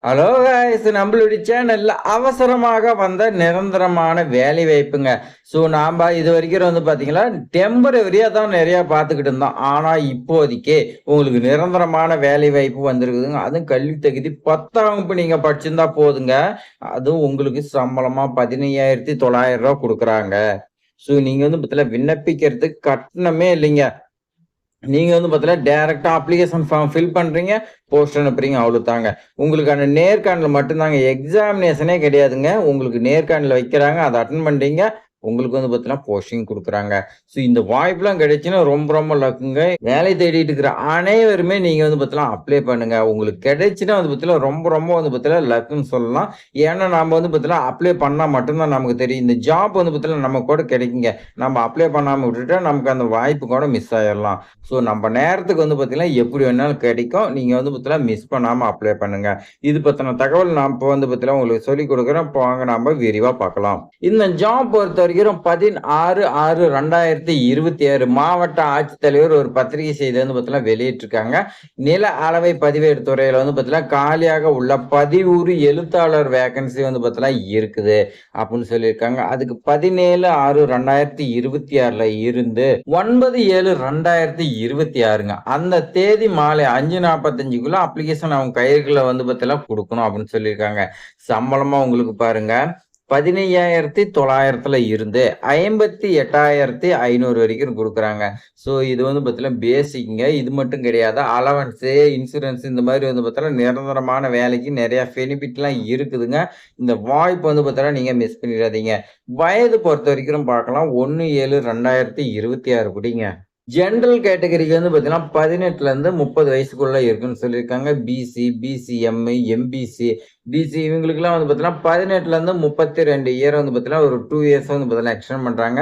Hello guys, நம்மளுடைய சேனல்ல அவசரமாக வந்த நிரந்தரமான வேலை வாய்ப்புங்க. ஸோ நாம் இது வரைக்கும் பார்த்தீங்கன்னா டெம்பரவரியாக தான் நிறையா பார்த்துக்கிட்டு இருந்தோம். ஆனால் இப்போதைக்கு உங்களுக்கு நிரந்தரமான வேலை வாய்ப்பு வந்திருக்குதுங்க. அதுவும் கல்வி தகுதி 10ஆம் வகுப்பு நீங்கள் படிச்சிருந்தா போதுங்க. அதுவும் உங்களுக்கு சம்பளமாக 15,900 ரூபா கொடுக்குறாங்க. ஸோ நீங்கள் பார்த்தீங்கன்னா விண்ணப்பிக்கிறதுக்கு கட்டணமே இல்லைங்க. நீங்க பார்த்தீங்கன்னா டைரக்டா அப்ளிகேஷன் ஃபார்ம் ஃபில் பண்றீங்க, போஸ்ட் அனுப்புறீங்க, அவ்வளவுதாங்க. உங்களுக்கான நேர்காணல் மட்டும்தாங்க, எக்ஸாமினேஷனே கிடையாதுங்க. உங்களுக்கு நேர்காணல் வைக்கிறாங்க, அதை அட்டன் பண்றீங்க, உங்களுக்கு பார்த்தீங்கன்னா போஸ்டிங் கொடுக்குறாங்க. ஸோ இந்த வாய்ப்புலாம் கிடைச்சுன்னா ரொம்ப ரொம்ப லக்குங்க. வேலை தேடிட்டு இருக்கிற அனைவருமே நீங்க பார்த்தீங்கன்னா அப்ளை பண்ணுங்க. உங்களுக்கு கிடைச்சுன்னா பார்த்தீங்கன்னா ரொம்ப ரொம்ப பார்த்தீங்கன்னா லக்குன்னு சொல்லலாம். ஏன்னா நம்ம பார்த்தீங்கன்னா அப்ளை பண்ணா மட்டும்தான் நமக்கு தெரியும். இந்த ஜாப் பார்த்தீங்கன்னா நமக்கு கூட கிடைக்குங்க. நம்ம அப்ளை பண்ணாம விட்டுட்டா நமக்கு அந்த வாய்ப்பு கூட மிஸ் ஆயிடலாம். ஸோ நம்ம நேரத்துக்கு பார்த்தீங்கன்னா எப்படி வேணாலும் கிடைக்கும். நீங்க பார்த்தீங்கன்னா மிஸ் பண்ணாம அப்ளை பண்ணுங்க. இது பத்தின தகவல் நான் இப்போ பார்த்தீங்கன்னா உங்களுக்கு சொல்லிக் கொடுக்குறேன். இப்போ வாங்க நாம விரிவா பார்க்கலாம். இந்த ஜாப் பொறுத்த வரைக்கும் 16/6/2026 மாவட்ட ஆட்சித்தலைவர் ஒரு பத்திரிகை செய்தி பார்த்தீங்கன்னா வெளியிட்டிருக்காங்க. நில அளவை பதிவேடு துறையில பார்த்தீங்கன்னா காலியாக உள்ள 11 எழுத்தாளர் வேகன்சி பார்த்தீங்கன்னா இருக்குது அப்படின்னு சொல்லியிருக்காங்க. அதுக்கு 17/6/2026 இருந்து 9/7/2026 அந்த தேதி மாலை 5:45 அப்ளிகேஷன் அவங்க கைகளில் பார்த்தீங்கன்னா கொடுக்கணும் அப்படின்னு சொல்லியிருக்காங்க. சம்பளமா உங்களுக்கு பாருங்க 15,900 இருந்து 58,500 வரைக்கும் கொடுக்குறாங்க. ஸோ இது பார்த்தீங்கன்னா பேசிக்ங்க. இது மட்டும் கிடையாது, அலவன்ஸு, இன்சூரன்ஸ் இந்த மாதிரி பார்த்தீங்கன்னா நிரந்தரமான வேலைக்கு நிறைய பெனிஃபிட்லாம் இருக்குதுங்க. இந்த வாய்ப்பு பார்த்தீங்கன்னா நீங்க மிஸ் பண்ணிடாதீங்க. வயது பொறுத்த வரைக்கும் பார்க்கலாம் 1/7/2026 குடிங்க. ஜென்ரல் கேட்டகரிக்கு பார்த்தீங்கன்னா 18லேருந்து 30 வயசுக்குள்ள இருக்குன்னு சொல்லியிருக்காங்க. பிசி, பிசிஎம், எம்பிசி, பிசி இவங்களுக்குலாம் பார்த்தீங்கன்னா 18லேருந்து 32 இயர் பார்த்தீங்கன்னா ஒரு 2 இயர்ஸ் பார்த்தீங்கன்னா எக்ஸ்டெண்ட் பண்றாங்க.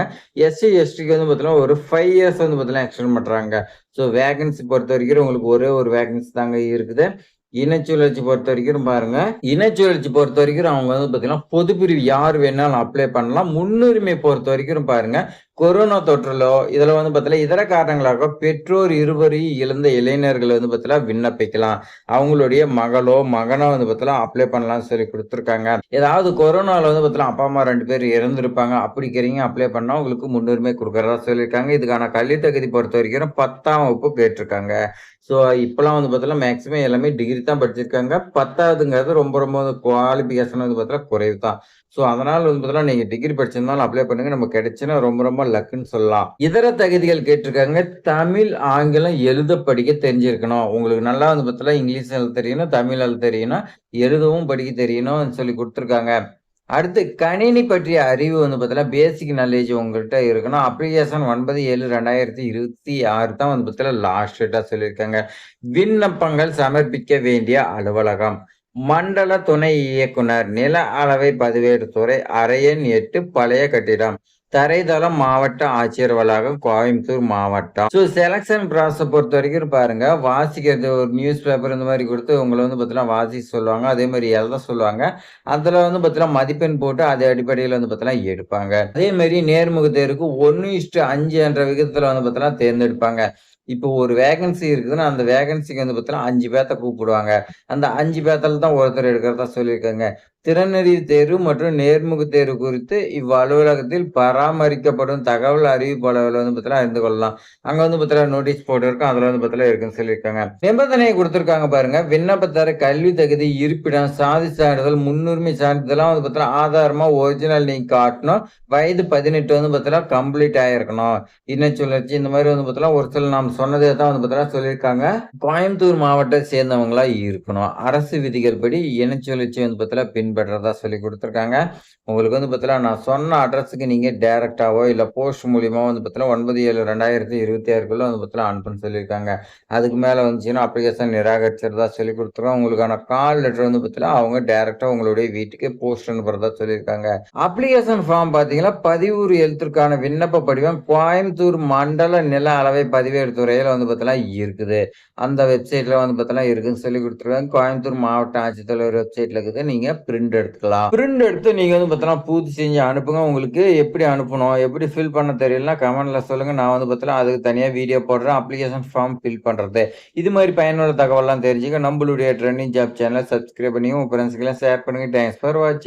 எஸ்சி எஸ்டிக்கு பார்த்தீங்கன்னா ஒரு 5 இயர்ஸ் பார்த்தீங்கன்னா எக்ஸ்டெண்ட் பண்றாங்க. ஸோ வேகன்சி பொறுத்த வரைக்கும் உங்களுக்கு ஒரே ஒரு வேகன்சி தாங்க இருக்குது. இனச்சுழற்சி பொறுத்த வரைக்கும் பாருங்க, இனச்சுழற்சி பொறுத்த வரைக்கும் அவங்க பார்த்தீங்கன்னா பொதுப்பிரிவு யார் வேணாலும் அப்ளை பண்ணலாம். முன்னுரிமை பொறுத்த வரைக்கும் பாருங்க, கொரோனா தொற்றுலோ இதுல பார்த்தீங்கன்னா இதர காரணங்களாக பெற்றோர் இருவரையும் இழந்த இளைஞர்கள் பார்த்தீங்கன்னா விண்ணப்பிக்கலாம். அவங்களுடைய மகளோ மகனோ பார்த்தீங்கன்னா அப்ளை பண்ணலாம்னு சொல்லி கொடுத்துருக்காங்க. ஏதாவது கொரோனால பார்த்தீங்கன்னா அப்பா அம்மா 2 பேர் இறந்துருப்பாங்க, அப்படிங்கிறீங்க அப்ளை பண்ணா உங்களுக்கு முன்னுரிமை கொடுக்கறதா சொல்லியிருக்காங்க. இதுக்கான கல்வி தகுதி பொறுத்த வரைக்கும் 10ஆம் வகுப்பு கேட்டிருக்காங்க. ஸோ இப்பெல்லாம் பார்த்தீங்கன்னா மேக்சிமம் எல்லாமே டிகிரி தான் படிச்சிருக்காங்க. 10ஆவதுங்கிறது ரொம்ப ரொம்ப குவாலிஃபிகேஷன் பார்த்தீங்கன்னா குறைவு தான். ஸோ அதனால பார்த்தீங்கன்னா நீங்க டிகிரி படிச்சிருந்தாலும் அப்ளை பண்ணுங்க. நம்ம கிடைச்சுன்னா ரொம்ப ரொம்ப லக்குன்னு சொல்லலாம். இதர தகுதிகள் கேட்டிருக்காங்க. தமிழ், ஆங்கிலம் எழுத படிக்க தெரிஞ்சிருக்கணும். உங்களுக்கு நல்லா பார்த்தீங்கன்னா இங்கிலீஷ் எழுத தெரியணும், தமிழ் எழுத தெரியணும், எழுதவும் படிக்க தெரியணும்னு சொல்லி கொடுத்துருக்காங்க. அடுத்து கணினி பற்றிய அறிவு பார்த்தீங்கன்னா பேசிக் நாலேஜ் உங்கள்கிட்ட இருக்கணும். அப்ளிகேஷன் 9/7/2026 தான் பார்த்தீங்கன்னா லாஸ்ட் டேட்டா சொல்லியிருக்காங்க. விண்ணப்பங்கள் சமர்ப்பிக்க வேண்டிய அலுவலகம் மண்டல துணை இயக்குனர், நில அளவை பதிவேடு துறை, அறையன் 8, பழைய கட்டிடம், தரைதளம், மாவட்ட ஆட்சியர் வளாகம், கோயம்புத்தூர் மாவட்டம். ஸோ செலக்ஷன் ப்ராசஸ் பொறுத்த வரைக்கும் பாருங்க, வாசிக்கிறது ஒரு நியூஸ் பேப்பர் இந்த மாதிரி கொடுத்து உங்களை பார்த்தீங்கன்னா வாசிக்க சொல்லுவாங்க. அதே மாதிரி எழுத சொல்லுவாங்க. அதில் பார்த்தீங்கன்னா மதிப்பெண் போட்டு அதே அடிப்படையில் பார்த்தீங்கன்னா எடுப்பாங்க. அதே மாதிரி நேர்முக தேர்வுக்கு 1:5 என்ற விகிதத்தில் பார்த்தீங்கன்னா தேர்ந்தெடுப்பாங்க. இப்போ ஒரு வேகன்சி இருக்குதுன்னா அந்த வேகன்சிக்கு பார்த்தீங்கன்னா 5 பேர்த்த கூப்பிடுவாங்க. அந்த 5 பேர்த்துல தான் ஒருத்தர் எடுக்கிறதா சொல்லியிருக்காங்க. திறனறிவு தேர்வு மற்றும் நேர்முக தேர்வு குறித்து இவ்வலுவலகத்தில் பராமரிக்கப்படும் தகவல் அறிவிப்பாளர்கள் பார்த்தீங்கன்னா அறிந்து கொள்ளலாம். அங்க பார்த்தீங்கன்னா நோட்டீஸ் போர்டு இருக்கும், அதுல பார்த்தீங்கன்னா இருக்குன்னு சொல்லியிருக்காங்க. நிபந்தனையை கொடுத்திருக்காங்க பாருங்க. விண்ணப்பத்தார கல்வி தகுதி, இருப்பிடம், சாதி சான்றிதழ், முன்னுரிமை சான்றிதழ்லாம் பார்த்தீங்கன்னா ஆதாரமா ஒரிஜினல் நீங்க காட்டணும். வயது 18 பார்த்தீங்கன்னா கம்ப்ளீட் ஆயிருக்கணும். இனச்சுழற்சி இந்த மாதிரி பார்த்தீங்கன்னா ஒரு சில நாம் சொன்னதே தான் பார்த்தீங்கன்னா சொல்லியிருக்காங்க. கோயம்புத்தூர் மாவட்டத்தை சேர்ந்தவங்களா இருக்கணும். அரசு விதிகள் படி இனச்சுழற்சி பார்த்தீங்கன்னா பின்பற்றதா சொல்லி கொடுத்துருக்காங்க. உங்களுக்கு பார்த்தீங்கன்னா நான் சொன்ன அட்ரஸுக்கு நீங்க டைரக்டாவோ இல்ல போஸ்ட் மூலியமாவோ பார்த்தீங்கன்னா 9/7/2026 பார்த்தீங்கன்னா அனுப்புன்னு சொல்லியிருக்காங்க. அதுக்கு மேல வந்துச்சுன்னா அப்ளிகேஷன் நிராகரிச்சிருந்தா சொல்லி கொடுத்துருக்கோம். உங்களுக்கான கால் லெட்டர் பார்த்தீங்கன்னா அவங்க டைரக்டா உங்களுடைய வீட்டுக்கு போஸ்ட் அனுப்புறதா சொல்லியிருக்காங்க. அப்ளிகேஷன் ஃபார்ம் பார்த்தீங்கன்னா பதிவுறு எழுத்திற்கான விண்ணப்ப படிவம் கோயம்புத்தூர் மண்டல நில அளவை பதிவேடு துறையில பார்த்தீங்கன்னா இருக்குது. அந்த வெப்சைட்ல பார்த்தீங்கன்னா இருக்குன்னு சொல்லி கொடுத்துருக்காங்க. கோயம்புத்தூர் மாவட்ட ஆட்சித்தலைவர் வெப்சைட்ல இருக்குது. நீங்க பிரிண்ட் பிரிண்ட் எடுத்துக்கலாம். பிரிண்ட் எடுத்து நீங்க வந்து பார்த்தீங்கன்னா, பூர்த்தி செஞ்சு அனுப்புங்க. உங்களுக்கு எப்படி அனுப்பணும்? எப்படி ஃபில் பண்ண தெரியலன்னா கமெண்ட்ல சொல்லுங்க. நான் வந்து பார்த்தீங்கன்னா, அதுக்கு தனியா வீடியோ போடுறேன். அப்ளிகேஷன் ஃபார்ம் ஃபில் பண்றது. இது மாரி பயனுள்ள தகவல்லாம் தெரிஞ்சுக்க நம்மளுடைய ட்ரெண்டிங் ஜாப் சேனல சப்ஸ்கிரைப் பண்ணி உங்க ஃப்ரெண்ட்ஸ்க்குலாம் ஷேர் பண்ணுங்க. தேங்க்ஸ் ஃபார் வாட்சிங்.